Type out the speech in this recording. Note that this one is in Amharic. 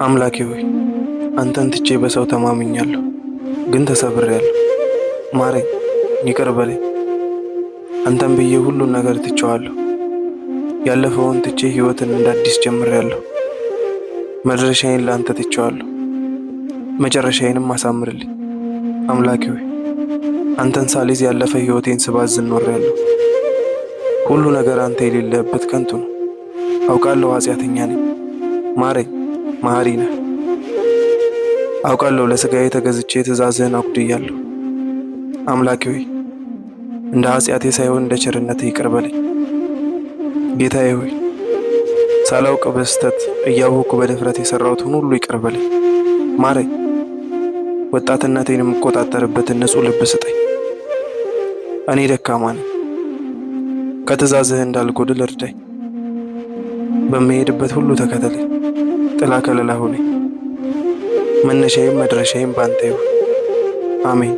አምላኬ ሆይ አንተን ትቼ በሰው ተማምኛለሁ፣ ግን ተሰብሬያለሁ። ማረኝ፣ ይቅር በለኝ። አንተን ብዬ ሁሉን ነገር ትቼዋለሁ። ያለፈውን ትቼ ሕይወትን እንዳዲስ ጀምሬያለሁ። መድረሻዬን ለአንተ ትቼዋለሁ፣ መጨረሻዬንም አሳምርልኝ። አምላኬ ሆይ አንተን ሳልይዝ ያለፈ ሕይወቴን ስባዝን ኖሬያለሁ። ሁሉ ነገር አንተ የሌለበት ከንቱ ነው። አውቃለሁ ኃጢአተኛ ነኝ። ማረኝ፣ መሐሪ ነህ። አውቃለሁ ለሥጋዬ ተገዝቼ ትእዛዝህን አጉድያለሁ። አምላኬ ሆይ እንደ ኃጢአቴ ሳይሆን እንደ ቸርነትህ ይቅር በለኝ። ጌታዬ ሆይ ሳላውቅ በስተት እያወቅኩ በድፍረት የሠራሁትን ሁሉ ይቅር በለኝ። ማረኝ፣ ወጣትነቴን የምቆጣጠርበትን ንጹሕ ልብ ስጠኝ። እኔ ደካማ ነኝ፣ ከትእዛዝህ እንዳልጎድል እርዳኝ። በምሄድበት ሁሉ ተከተለኝ፣ ጥላ ከለላ ሁነኝ። መነሻዬም መድረሻዬም ባንተ ይሁን። አሜን።